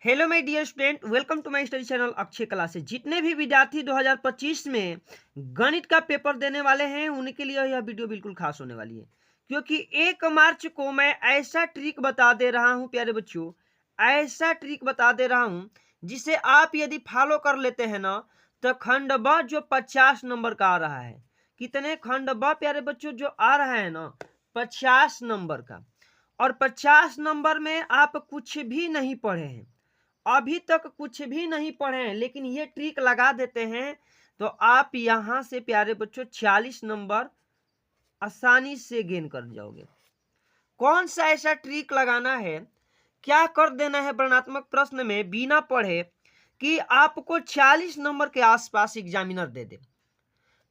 Hello my dear student, welcome to my study channel Akshay classes. जितने भी विद्यार्थी 2025 में गणित का पेपर देने वाले हैं उनके लिए यह वीडियो बिल्कुल खास होने वाली है, क्योंकि 1 मार्च को मैं ऐसा ट्रिक बता दे रहा हूं प्यारे बच्चों, ऐसा ट्रिक बता दे रहा हूं जिसे आप यदि फॉलो कर लेते हैं ना तो खंड ब जो 50 नंबर का आ रहा है, कितने खंड ब प्यारे बच्चों जो आ रहा है ना 50 नंबर का, और 50 नंबर में आप कुछ भी नहीं पढ़े हैं, अभी तक कुछ भी नहीं पढ़े हैं, लेकिन ये ट्रिक लगा देते हैं तो आप यहां से प्यारे बच्चों 40 नंबर आसानी से गेन कर जाओगे। कौन सा ऐसा ट्रिक लगाना है, क्या कर देना है वर्णनात्मक प्रश्न में बिना पढ़े कि आपको 40 नंबर के आसपास एग्जामिनर दे दे।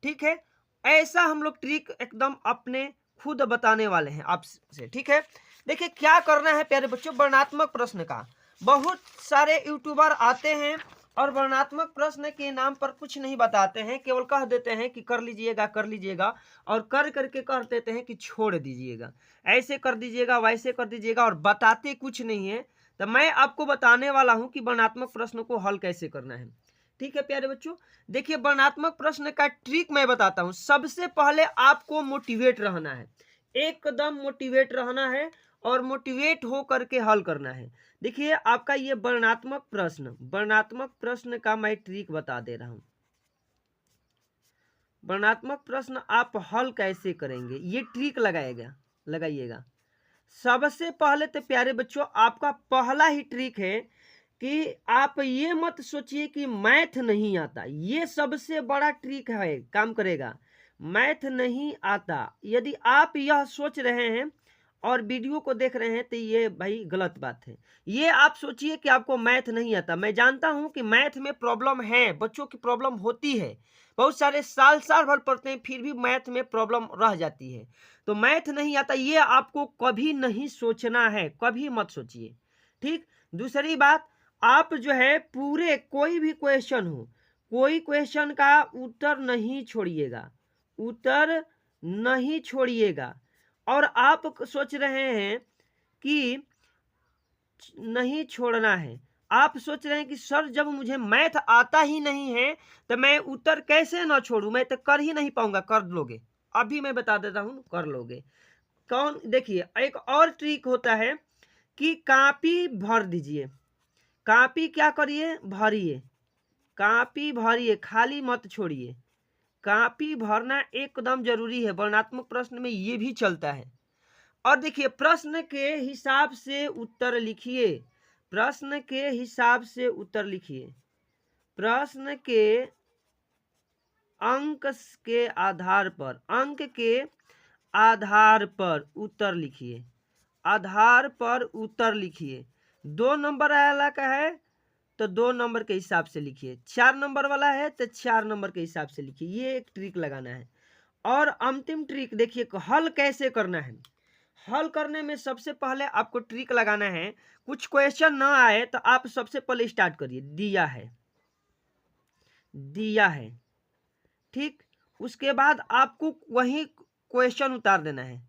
ठीक है, ऐसा हम लोग ट्रिक एकदम अपने खुद बताने वाले हैं आपसे। ठीक है, देखिए क्या करना है प्यारे बच्चों, वर्णनात्मक प्रश्न का बहुत सारे यूट्यूबर आते हैं और वर्णनात्मक प्रश्न के नाम पर कुछ नहीं बताते हैं, केवल कह देते हैं कि कर लीजिएगा और कर करके कह देते हैं कि छोड़ दीजिएगा, ऐसे कर दीजिएगा वैसे कर दीजिएगा, और बताते कुछ नहीं है। तो मैं आपको बताने वाला हूं कि वर्णनात्मक प्रश्न को हल कैसे करना है। ठीक है प्यारे बच्चों, देखिए वर्णनात्मक प्रश्न का ट्रिक मैं बताता हूं। सबसे पहले आपको मोटिवेट रहना है, एकदम मोटिवेट रहना है और मोटिवेट हो करके हल करना है। देखिए आपका ये वर्णनात्मक प्रश्न का मैं ट्रिक बता दे रहा हूं। वर्णनात्मक प्रश्न आप हल कैसे करेंगे ये ट्रिक लगाइएगा। सबसे पहले तो प्यारे बच्चों आपका पहला ही ट्रिक है कि आप ये मत सोचिए कि मैथ नहीं आता, ये सबसे बड़ा ट्रिक है, काम करेगा। मैथ नहीं आता यदि आप यह सोच रहे हैं और वीडियो को देख रहे हैं तो ये भाई गलत बात है। ये आप सोचिए कि आपको मैथ नहीं आता। मैं जानता हूं कि मैथ में प्रॉब्लम है, बच्चों की प्रॉब्लम होती है, बहुत सारे साल भर पढ़ते हैं फिर भी मैथ में प्रॉब्लम रह जाती है। तो मैथ नहीं आता ये आपको कभी नहीं सोचना है, कभी मत सोचिए। ठीक, दूसरी बात, आप जो है पूरे कोई भी क्वेश्चन हो, कोई क्वेश्चन का उत्तर नहीं छोड़िएगा, उत्तर नहीं छोड़िएगा। और आप सोच रहे हैं कि नहीं छोड़ना है, आप सोच रहे हैं कि सर जब मुझे मैथ आता ही नहीं है तो मैं उत्तर कैसे ना छोड़ूं, मैं तो कर ही नहीं पाऊंगा। कर लोगे, अभी मैं बता देता हूं, कर लोगे। कौन, देखिए एक और ट्रिक होता है कि कॉपी भर दीजिए। कॉपी क्या करिए, भरिए, कॉपी भरिए, खाली मत छोड़िए। कॉपी भरना एकदम जरूरी है, वर्णनात्मक प्रश्न में ये भी चलता है। और देखिए प्रश्न के हिसाब से उत्तर लिखिए, प्रश्न के हिसाब से उत्तर लिखिए, प्रश्न के अंक के आधार पर, अंक के आधार पर उत्तर लिखिए, आधार पर उत्तर लिखिए। 2 नंबर वाला का है तो 2 नंबर के हिसाब से लिखिए, 4 नंबर वाला है तो 4 नंबर के हिसाब से लिखिए। ये एक ट्रिक लगाना है। और अंतिम ट्रिक देखिए हल कैसे करना है। हल करने में सबसे पहले आपको ट्रिक लगाना है, कुछ क्वेश्चन ना आए तो आप सबसे पहले स्टार्ट करिए, दिया है, दिया है। ठीक, उसके बाद आपको वही क्वेश्चन उतार देना है,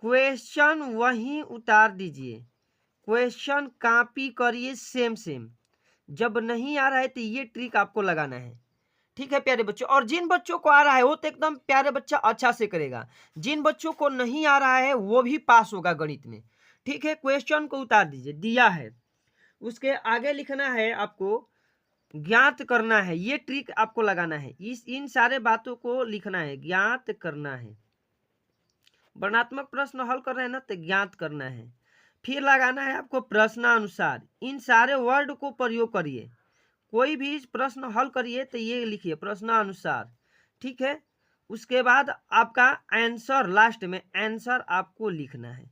क्वेश्चन वहीं उतार दीजिए, क्वेश्चन कॉपी करिए सेम सेम। जब नहीं आ रहा है तो ये ट्रिक आपको लगाना है। ठीक है प्यारे बच्चों, और जिन बच्चों को आ रहा है वो तो एकदम प्यारे बच्चा अच्छा से करेगा, जिन बच्चों को नहीं आ रहा है वो भी पास होगा गणित में। ठीक है, क्वेश्चन को उतार दीजिए, दिया है, उसके आगे लिखना है आपको ज्ञात करना है। ये ट्रिक आपको लगाना है, इन सारे बातों को लिखना है, ज्ञात करना है। वर्णनात्मक प्रश्न हल कर रहे हैं ना तो ज्ञात करना है। फिर लगाना है आपको प्रश्नानुसार, इन सारे वर्ड को प्रयोग करिए, कोई भी प्रश्न हल करिए तो ये लिखिए प्रश्नानुसार। ठीक है, उसके बाद आपका आंसर, लास्ट में आंसर आपको लिखना है।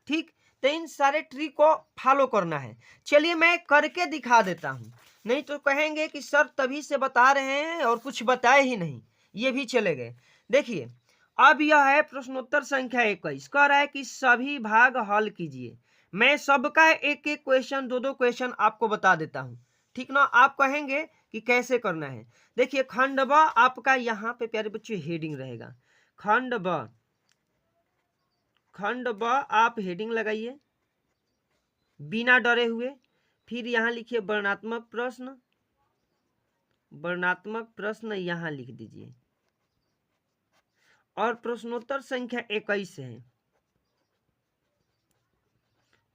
ठीक, तो इन सारे ट्रिक को फॉलो करना है। चलिए मैं करके दिखा देता हूं, नहीं तो कहेंगे कि सर तभी से बता रहे हैं और कुछ बताए ही नहीं, ये भी चले गए। देखिए अब यह है प्रश्नोत्तर संख्या 21, कह रहा है कि सभी भाग हल कीजिए। मैं सबका एक एक क्वेश्चन, 2-2 क्वेश्चन आपको बता देता हूं। ठीक ना, आप कहेंगे कि कैसे करना है। देखिए खंड ब आपका यहाँ पे प्यारे बच्चे हेडिंग रहेगा, खंड ब, खंड ब आप हेडिंग लगाइए बिना डरे हुए। फिर यहाँ लिखिए वर्णात्मक प्रश्न, वर्णात्मक प्रश्न यहाँ लिख दीजिए। और प्रश्नोत्तर संख्या 21 है,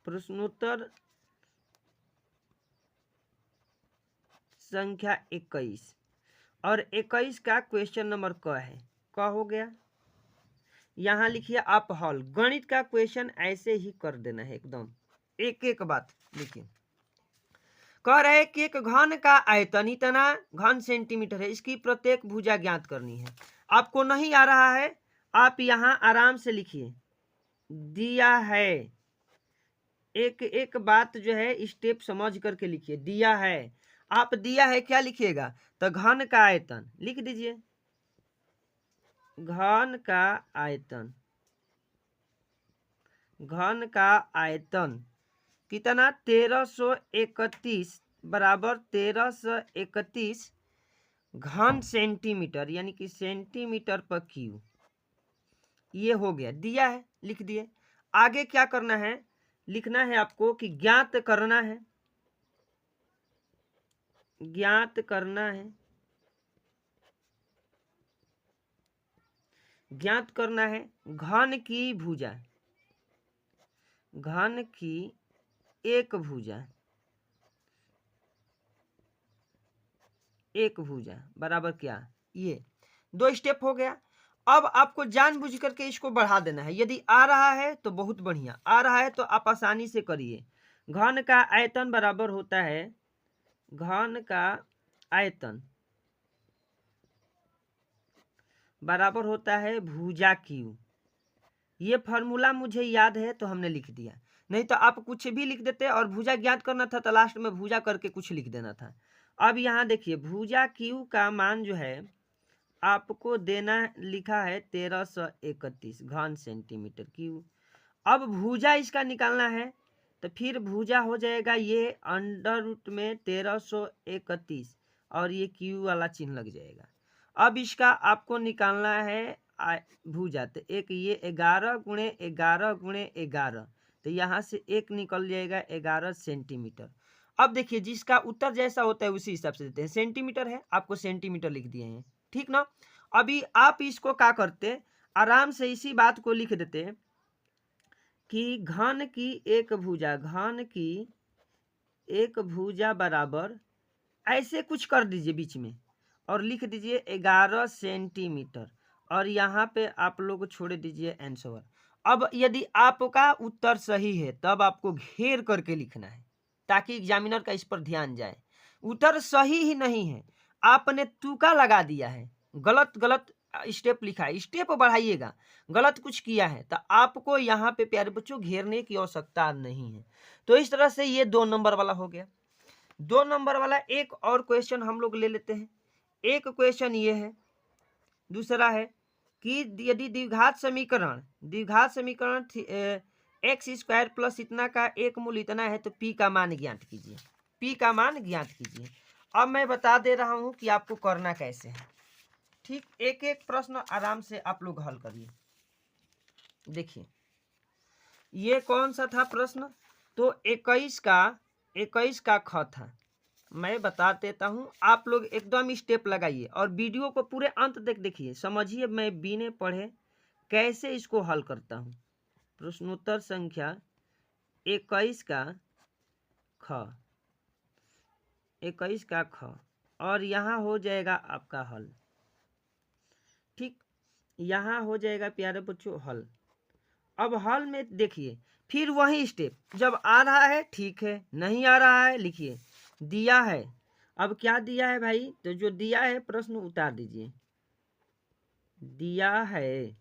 प्रश्नोत्तर संख्या 21 और 21 का क्वेश्चन नंबर क है। क हो गया। यहाँ लिखिए आप हल, गणित का क्वेश्चन ऐसे ही कर देना है एकदम, एक एक बात लिखिए। कह रहे कि एक घन का आयतन इतना घन सेंटीमीटर है, इसकी प्रत्येक भुजा ज्ञात करनी है। आपको नहीं आ रहा है, आप यहाँ आराम से लिखिए, दिया है, एक एक बात जो है स्टेप समझ करके लिखिए। दिया है, आप दिया है क्या लिखिएगा, तो घन का आयतन लिख दीजिए, घन का आयतन, घन का आयतन कितना 1331 बराबर 1331 घन सेंटीमीटर, यानी कि सेंटीमीटर पर क्यूब। ये हो गया, दिया है लिख दिए। आगे क्या करना है, लिखना है आपको कि ज्ञात करना है, ज्ञात करना है, ज्ञात करना है घन की भुजा, घन की एक भुजा, एक भुजा बराबर क्या, ये 2 स्टेप हो गया। अब आपको जानबूझ करके इसको बढ़ा देना है। यदि आ रहा है तो बहुत बढ़िया, आ रहा है तो आप आसानी से करिए। घन का आयतन बराबर होता है, घन का आयतन बराबर होता है भुजा क्यू। ये फॉर्मूला मुझे याद है तो हमने लिख दिया, नहीं तो आप कुछ भी लिख देते और भुजा ज्ञात करना था तो लास्ट में भुजा करके कुछ लिख देना था। अब यहाँ देखिए भुजा क्यू का मान जो है आपको देना लिखा है 1331 घन सेंटीमीटर क्यूब। अब भुजा इसका निकालना है तो फिर भुजा हो जाएगा ये अंडर रूट में 1331 और ये क्यू वाला चिन्ह लग जाएगा। अब इसका आपको निकालना है भुजा, तो एक ये 11 गुणे 11 गुणे 11, तो यहाँ से एक निकल जाएगा 11 सेंटीमीटर। अब देखिए जिसका उत्तर जैसा होता है उसी हिसाब से देते हैं। सेंटीमीटर है, आपको सेंटीमीटर लिख दिए हैं, ठीक ना। अभी आप इसको क्या करते, आराम से इसी बात को लिख देते कि घन की एक भुजा, घन की एक भुजा बराबर ऐसे कुछ कर दीजिए बीच में और लिख दीजिए 11 सेंटीमीटर और यहाँ पे आप लोग छोड़ दीजिए आंसर। अब यदि आपका उत्तर सही है तब आपको घेर करके लिखना है ताकि एग्जामिनर का इस पर ध्यान जाए। उत्तर सही ही नहीं है, आपने तुका लगा दिया है, गलत गलत स्टेप लिखा है, स्टेप बढ़ाइएगा, गलत कुछ किया है तो आपको यहाँ पे प्यारे बच्चों घेरने की आवश्यकता नहीं है। तो इस तरह से ये 2 नंबर वाला हो गया। 2 नंबर वाला एक और क्वेश्चन हम लोग ले लेते हैं। एक क्वेश्चन ये है, दूसरा है कि यदि द्विघात समीकरण एक्स स्क्वायर प्लस इतना का एक मूल इतना है तो पी का मान ज्ञात कीजिए, पी का मान ज्ञात कीजिए। अब मैं बता दे रहा हूं कि आपको करना कैसे है, ठीक। एक एक प्रश्न आराम से आप लोग हल करिए। देखिए ये कौन सा था प्रश्न, तो 21 का ख था। मैं बता देता हूं, आप लोग एकदम स्टेप लगाइए और वीडियो को पूरे अंत तक देखिए, समझिए मैं बिना पढ़े कैसे इसको हल करता हूं। प्रश्नोत्तर संख्या 21 का ख, 21 का ख और यहाँ हो जाएगा आपका हल, ठीक। यहाँ हो जाएगा प्यारे बच्चों हल। अब हल में देखिए फिर वही स्टेप, जब आ रहा है ठीक है, नहीं आ रहा है लिखिए दिया है। अब क्या दिया है भाई, तो जो दिया है प्रश्न उतार दीजिए। दिया है,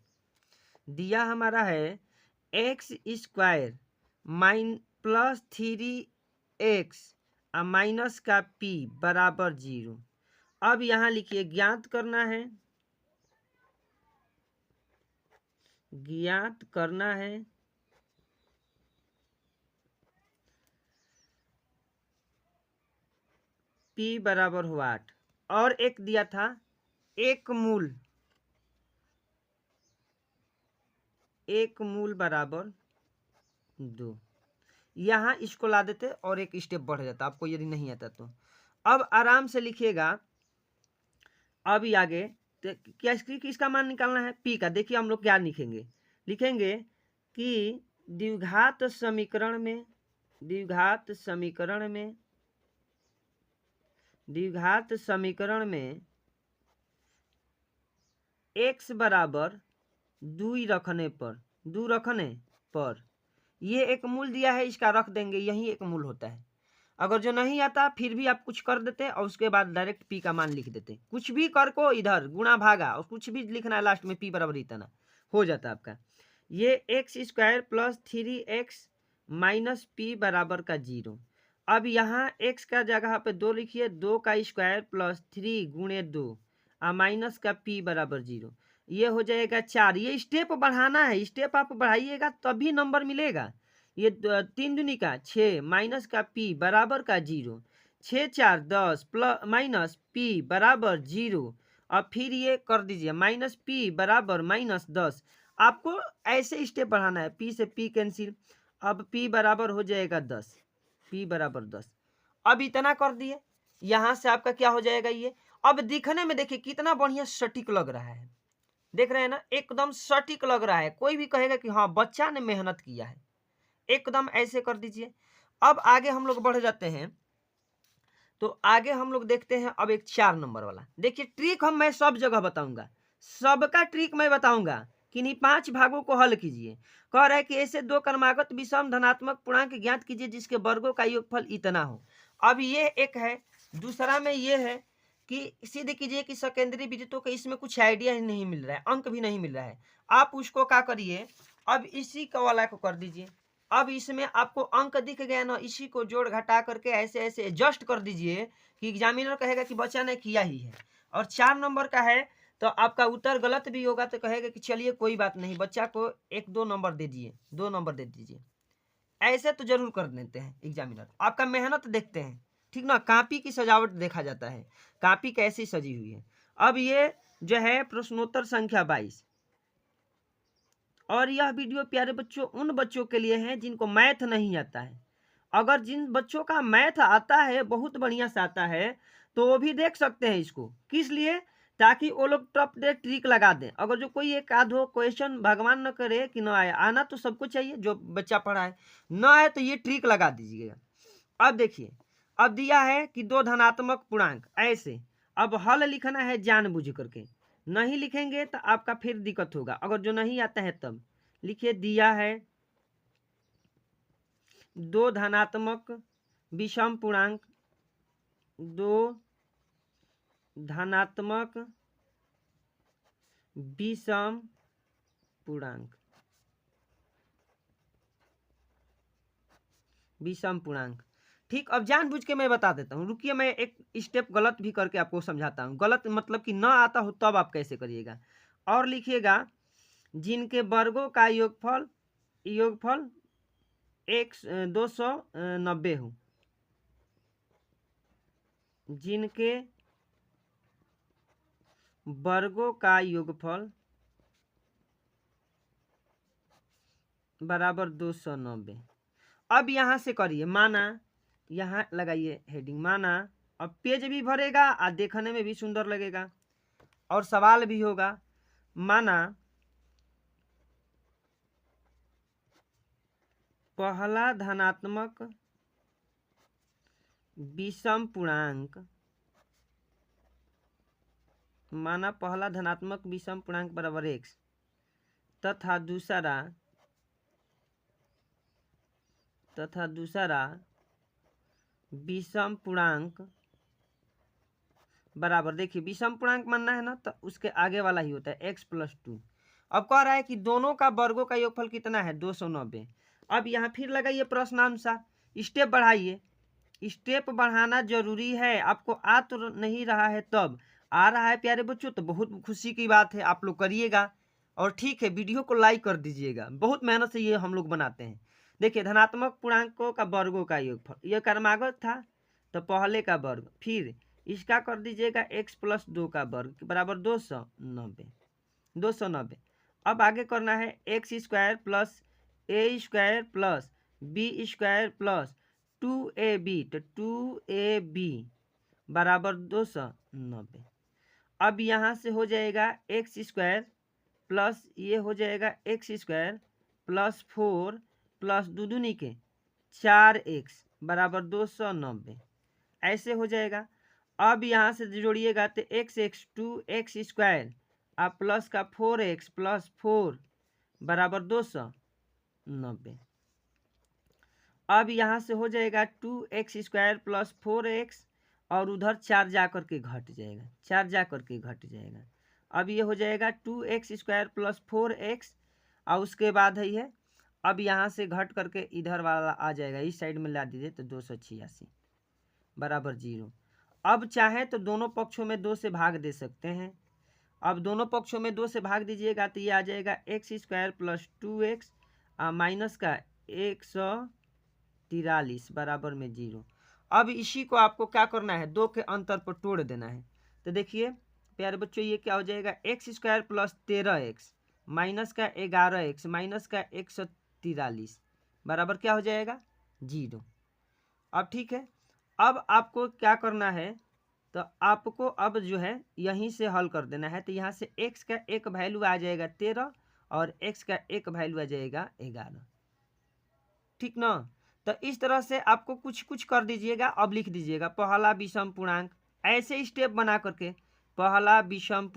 दिया हमारा है x square plus 3x minus का p बराबर 0। अब यहाँ लिखिए ज्ञात करना है, ज्ञात करना है p बराबर हुआ 8 और एक दिया था एक मूल बराबर 2। यहाँ इसको ला देते और एक स्टेप बढ़ जाता आपको यदि नहीं आता तो। अब आराम से लिखिएगा अब आगे तो क्या किसका मान निकालना है, पी का। देखिए हम लोग क्या लिखेंगे, लिखेंगे कि द्विघात समीकरण में x बराबर 2 रखने पर ये एक मूल दिया है, इसका रख देंगे, यही एक मूल होता है। अगर जो नहीं आता फिर भी आप कुछ कर देते और उसके बाद डायरेक्ट पी का मान लिख देते, कुछ भी कर को इधर गुणा भागा और कुछ भी लिखना है लास्ट में, पी बराबर इतना हो जाता आपका। ये x square plus 3x minus P बराबर का 0। अब यहाँ x का जगह पे 2 लिखिए, 2 का स्क्वायर प्लस 3 गुणे 2 और माइनस का p बराबर 0, ये हो जाएगा 4। ये स्टेप बढ़ाना है, स्टेप आप बढ़ाइएगा तभी नंबर मिलेगा। ये 3 दूनी का 6 माइनस का p बराबर का 0, 6 4 10 प्लस माइनस p बराबर 0। अब फिर ये कर दीजिए माइनस p बराबर माइनस 10। आपको ऐसे स्टेप बढ़ाना है, p से p कैंसिल, अब p बराबर हो जाएगा 10, p बराबर 10। अब इतना कर दिए, यहाँ से आपका क्या हो जाएगा ये। अब दिखने में देखिए कितना बढ़िया सटीक लग रहा है, देख रहे हैं ना, एकदम सटीक लग रहा है। कोई भी कहेगा कि हाँ बच्चा ने मेहनत किया है, एकदम ऐसे कर दीजिए। अब आगे हम लोग बढ़ जाते हैं, तो आगे हम लोग देखते हैं अब एक 4 नंबर वाला। देखिए ट्रिक मैं सब जगह बताऊंगा, सबका ट्रिक मैं बताऊंगा, किन्हीं 5 भागों को हल कीजिए। कह रहा है कि ऐसे 2 क्रमागत विषम धनात्मक पूर्णांक ज्ञात कीजिए जिसके वर्गों का योगफल इतना हो। अब ये एक है, दूसरा में ये है कि सिद्ध कीजिए कि सकेंद्री विद्युतों का इसमें कुछ आइडिया ही नहीं मिल रहा है, अंक भी नहीं मिल रहा है। आप उसको क्या करिए, अब इसी का वाला को कर दीजिए। अब इसमें आपको अंक दिख गया ना, इसी को जोड़ घटा करके ऐसे ऐसे एडजस्ट कर दीजिए कि एग्जामिनर कहेगा कि बच्चा ने किया ही है। और 4 नंबर का है तो आपका उत्तर गलत भी होगा तो कहेगा कि चलिए कोई बात नहीं, बच्चा को 1-2 नंबर दे दीजिए, 2 नंबर दे दीजिए। ऐसे तो जरूर कर देते हैं एग्जामिनर, आपका मेहनत देखते हैं, ठीक ना। कॉपी की सजावट देखा जाता है, कॉपी कैसी सजी हुई है। अब ये जो है प्रश्नोत्तर संख्या 22, और यह वीडियो प्यारे बच्चों उन बच्चों के लिए है जिनको मैथ नहीं आता है। अगर जिन बच्चों का मैथ आता है, बहुत बढ़िया से आता है, तो वो भी देख सकते हैं इसको। किस लिए, ताकि वो लोग टॉप डे ट्रिक लगा दें। अगर जो कोई एक आधो क्वेश्चन भगवान न करे कि न आए, आना तो सबको चाहिए, जो बच्चा पढ़ा है न आए तो ये ट्रिक लगा दीजिएगा। अब देखिए, अब दिया है कि 2 धनात्मक पूर्णांक ऐसे, अब हल लिखना है जानबूझ करके, नहीं लिखेंगे तो आपका फिर दिक्कत होगा। अगर जो नहीं आता है तब लिखिए, दिया है 2 धनात्मक विषम पूर्णांक, 2 धनात्मक विषम पूर्णांक, ठीक। अब जानबूझ के मैं बता देता हूँ, रुकिए मैं एक स्टेप गलत भी करके आपको समझाता हूँ। गलत मतलब कि ना आता हो तब आप कैसे करिएगा। और लिखिएगा जिनके वर्गों का योगफल 290 हो, जिनके वर्गों का योगफल बराबर 290। अब यहाँ से करिए, माना यहाँ लगाइए हेडिंग, माना। अब पेज भी भरेगा और देखने में भी सुंदर लगेगा और सवाल भी होगा। माना पहला धनात्मक विषम पूर्णांक, माना पहला धनात्मक विषम पूर्णांक बराबर x तथा दूसरा विषम पूर्णांक बराबर, देखिए विषम पूर्णांक मानना है ना तो उसके आगे वाला ही होता है x + 2। अब कह रहा है कि दोनों का वर्गों का योगफल कितना है, 290। अब यहाँ फिर लगाइए प्रश्नानुसार, स्टेप बढ़ाइए। स्टेप बढ़ाना जरूरी है, आपको आ तो नहीं रहा है, तब आ रहा है प्यारे बच्चों तो बहुत खुशी की बात है, आप लोग करिएगा। और ठीक है, वीडियो को लाइक कर दीजिएगा, बहुत मेहनत से ये हम लोग बनाते हैं। देखिए धनात्मक पूर्णांकों का वर्गों का योगफल, ये क्रमागत था तो पहले का वर्ग, फिर इसका कर दीजिएगा x + 2 का वर्ग बराबर 290। अब आगे करना है x² + a² + B square plus 2ab, तो 2ab बराबर 290। अब यहाँ से हो जाएगा एक्स स्क्वायर प्लस ये हो जाएगा एक्स स्क्वायर प्लस 4 प्लस दूनी के 4x बराबर 290, ऐसे हो जाएगा। अब यहाँ से जोड़िएगा तो एक्स एक्स 2x स्क्वायर आप प्लस का 4x प्लस 4 बराबर 290। अब यहाँ से हो जाएगा 2x स्क्वायर प्लस 4x और उधर 4 जा करके घट जाएगा, 4 जा करके घट जाएगा। अब ये हो जाएगा 2x स्क्वायर प्लस 4x और उसके बाद है ये, अब यहाँ से घट करके इधर वाला आ जाएगा, इस साइड में ला दीजिए तो 286 बराबर 0। अब चाहे तो दोनों पक्षों में 2 से भाग दे सकते हैं। अब दोनों पक्षों में 2 से भाग दीजिएगा तो ये आ जाएगा x square plus 2x minus का 143 बराबर में 0। अब इसी को आपको क्या करना है, 2 के अंतर पर तोड़ देना है। तो देखिए प्यारे बच्चों ये क्या हो जाएगा, x square plus 13x minus का 11x माइनस का 143 बराबर क्या हो जाएगा 0। अब ठीक है, अब आपको क्या करना है, तो आपको अब जो है यहीं से हल कर देना है। तो यहाँ से x का एक वैल्यू आ जाएगा 13 और x का एक वैल्यू आ जाएगा 11, ठीक ना। तो इस तरह से आपको कुछ कुछ कर दीजिएगा। अब लिख दीजिएगा पहला विषम पूर्णांक, ऐसे स्टेप बना करके पहला विषम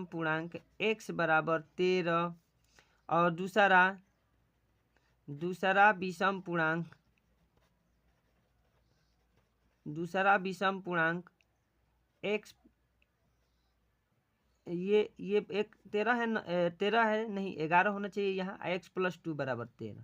पूर्णांक x बराबर 13 और दूसरा विषम पूर्णांक x, ये एक 13 है, 13 है नहीं 11 होना चाहिए यहाँ, x प्लस 2 बराबर 13,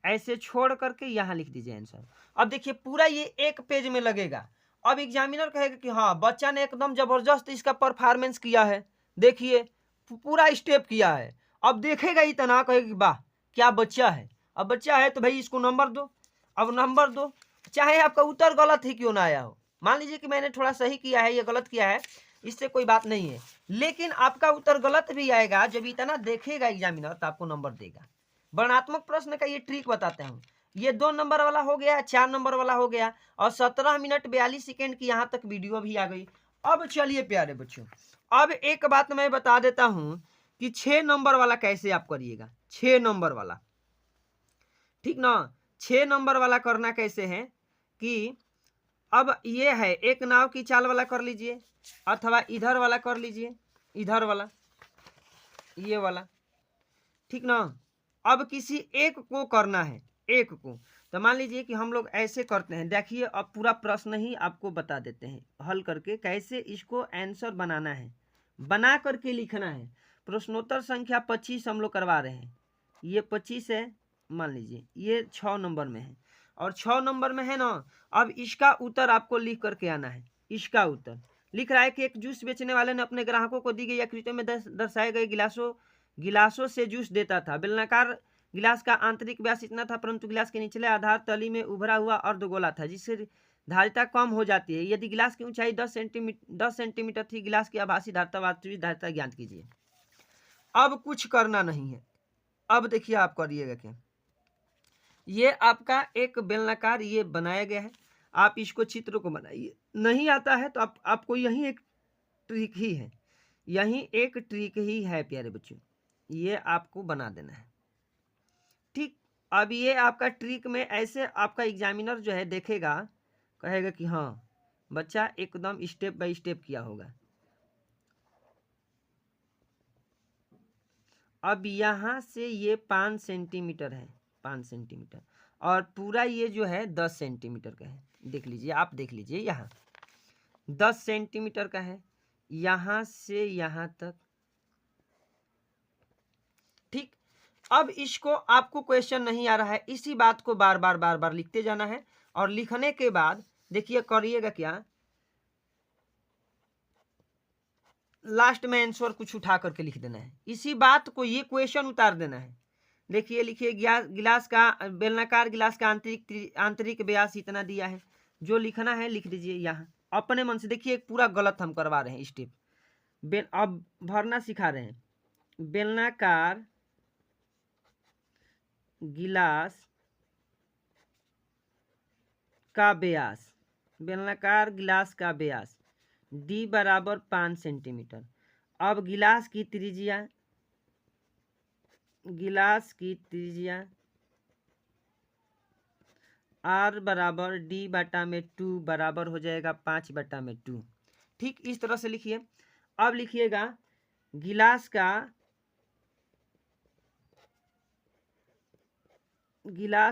ऐसे छोड़ करके यहाँ लिख दीजिए आंसर। अब देखिए पूरा ये एक पेज में लगेगा। अब एग्जामिनर कहेगा कि हाँ बच्चा ने एकदम जबरदस्त इसका परफॉर्मेंस किया है, देखिए पूरा स्टेप किया है। अब देखेगा इतना कहेगा कि वाह क्या बच्चा है। अब बच्चा है तो भाई इसको नंबर दो। अब नंबर दो, चाहे आपका उत्तर गलत ही क्यों ना आया हो। मान लीजिए कि मैंने थोड़ा सही किया है, ये गलत किया है, इससे कोई बात नहीं है, लेकिन आपका उत्तर गलत भी आएगा, जब इतना देखेगा एग्जामिनर तो आपको नंबर देगा। वर्णनात्मक प्रश्न का ये ट्रिक बताते हैं। ये 2 नंबर वाला हो गया, 4 नंबर वाला हो गया और 17 मिनट 42 सेकेंड की यहाँ तक वीडियो भी आ गई। अब चलिए प्यारे बच्चों, अब एक बात मैं बता देता हूँ कि 6 नंबर वाला कैसे आप करिएगा। 6 नंबर वाला, ठीक ना, 6 नंबर वाला करना कैसे है कि अब ये है एक नाव की चाल वाला कर लीजिए, अथवा इधर वाला कर लीजिए, इधर वाला ये वाला, ठीक ना। अब किसी एक को करना है, एक को, तो मान लीजिए कि हम लोग ऐसे करते हैं। देखिए अब पूरा प्रश्न ही आपको बता देते हैं हल करके कैसे इसको आंसर बनाना है, बना करके लिखना है। प्रश्नोत्तर संख्या 25 हम लोग करवा रहे हैं, ये 25 है, मान लीजिए ये 6 नंबर में है और 6 नंबर में है ना। अब इसका उत्तर आपको लिख करके आना है। इसका उत्तर लिख रहा है कि एक जूस बेचने वाले ने अपने ग्राहकों को दी गई आकृतियों में दर्शाए गए गिलासों से जूस देता था। बेलनाकार गिलास का आंतरिक व्यास इतना था, परंतु गिलास के निचले आधार तली में उभरा हुआ अर्धगोला था, जिससे धारिता कम हो जाती है। यदि गिलास की ऊंचाई 10 सेंटीमीटर थी, गिलास की आभासी धारिता वास्तविक धारिता ज्ञात कीजिए। अब कुछ करना नहीं है। अब देखिए आप करिएगा क्या, ये आपका एक बेलनाकार ये बनाया गया है, आप इसको चित्र को बनाइए। नहीं आता है तो आपको यही एक ट्रिक ही है, यही एक ट्रिक ही है प्यारे बच्चों, ये आपको बना देना है, ठीक। अब ये आपका ट्रिक में ऐसे आपका एग्जामिनर जो है देखेगा, कहेगा कि हाँ बच्चा एकदम स्टेप बाय स्टेप किया होगा। अब यहाँ से ये 5 सेंटीमीटर है, 5 सेंटीमीटर, और पूरा ये जो है 10 सेंटीमीटर का है। देख लीजिए, आप देख लीजिए, यहाँ 10 सेंटीमीटर का है, यहाँ से यहाँ तक, ठीक। अब इसको आपको क्वेश्चन नहीं आ रहा है, इसी बात को बार बार लिखते जाना है। और लिखने के बाद देखिए करिएगा क्या, लास्ट में आंसर कुछ उठा करके लिख देना है, इसी बात को, ये क्वेश्चन उतार देना है। देखिए लिखिए गिलास का बेलनाकार गिलास का आंतरिक व्यास इतना दिया है, जो लिखना है लिख दीजिए यहाँ अपने मन से। देखिए पूरा गलत हम करवा रहे हैं स्टेप, अब भरना सिखा रहे हैं। बेलनाकार गिलास का व्यास, बेलनाकार गिलास का व्यास d बराबर 5 सेंटीमीटर। अब गिलास की त्रिज्या r बराबर d बटा में 2 बराबर हो जाएगा 5 बटा में 2। ठीक इस तरह से लिखिए। अब लिखिएगा गिलास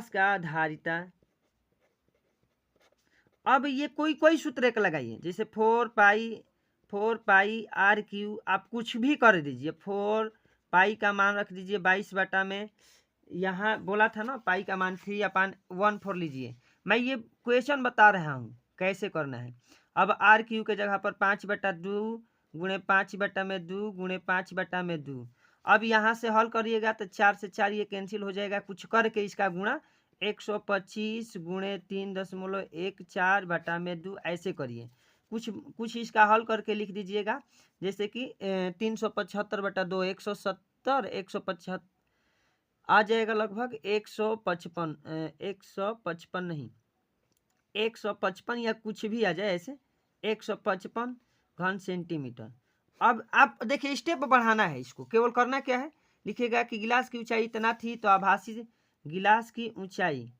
का धारिता। अब ये कोई सूत्र एक लगाइए, जैसे 4 पाई आर क्यू, आप कुछ भी कर दीजिए। 4 पाई का मान रख दीजिए 22 बटा में, यहाँ बोला था ना पाई का मान 3/14 लीजिए। मैं ये क्वेश्चन बता रहा हूँ कैसे करना है। अब आर क्यू के जगह पर 5/2 गुणे 5 बटा में 2 गुणे 5 बटा में 2। अब यहाँ से हल करिएगा तो 4 से 4 ये कैंसिल हो जाएगा। कुछ करके इसका गुणा 125 गुणे 3.14 बटा में 2 ऐसे करिए। कुछ इसका हल करके लिख दीजिएगा, जैसे कि 375 बटा 2 170, 175 आ जाएगा लगभग 155 नहीं 155 या कुछ भी आ जाए ऐसे 155 घन सेंटीमीटर। अब आप देखिए स्टेप बढ़ाना है, इसको केवल करना क्या है, लिखिएगा कि गिलास की ऊंचाई इतना थी तो आभासी गिलास की ऊंचाई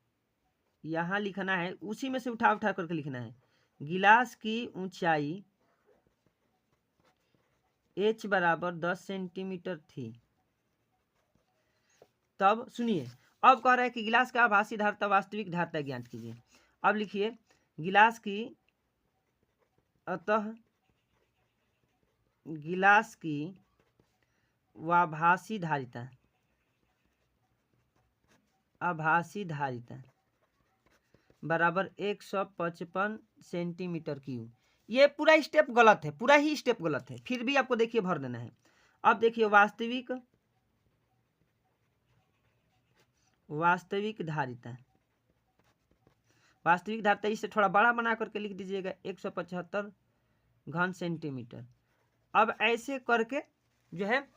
यहाँ लिखना है, उसी में से उठा करके लिखना है। गिलास की ऊंचाई h बराबर 10 सेंटीमीटर थी। तब सुनिए, अब कह रहा है कि गिलास का आभासी धारिता वास्तविक धारिता ज्ञात कीजिए। अब लिखिए गिलास की आभासी धारिता बराबर 155 सेंटीमीटर क्यूब। ये पूरा स्टेप गलत है, पूरा ही स्टेप गलत है, फिर भी आपको देखिए भर देना है। अब देखिए वास्तविक धारिता इसे थोड़ा बड़ा बना करके लिख दीजिएगा 175 घन सेंटीमीटर। अब ऐसे करके जो है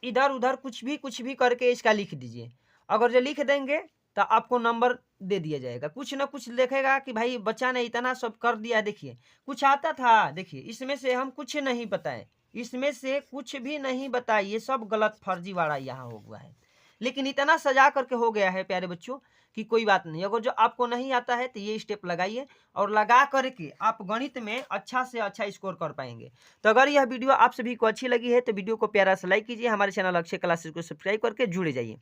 इधर उधर कुछ भी करके इसका लिख दीजिए। अगर जो लिख देंगे तो आपको नंबर दे दिया जाएगा। कुछ ना कुछ देखेगा कि भाई बच्चा ने इतना सब कर दिया। देखिए कुछ आता था, देखिए इसमें से हम कुछ नहीं बताए, इसमें से कुछ भी नहीं बताए, ये सब गलत फर्जीवाड़ा यहाँ हो गया है। लेकिन इतना सजा करके हो गया है प्यारे बच्चों कि कोई बात नहीं। अगर जो आपको नहीं आता है तो ये स्टेप लगाइए और लगा करके आप गणित में अच्छा से अच्छा स्कोर कर पाएंगे। तो अगर यह वीडियो आप सभी को अच्छी लगी है तो वीडियो को प्यारा सा लाइक कीजिए, हमारे चैनल अक्षय क्लासेस को सब्सक्राइब करके जुड़े जाइए।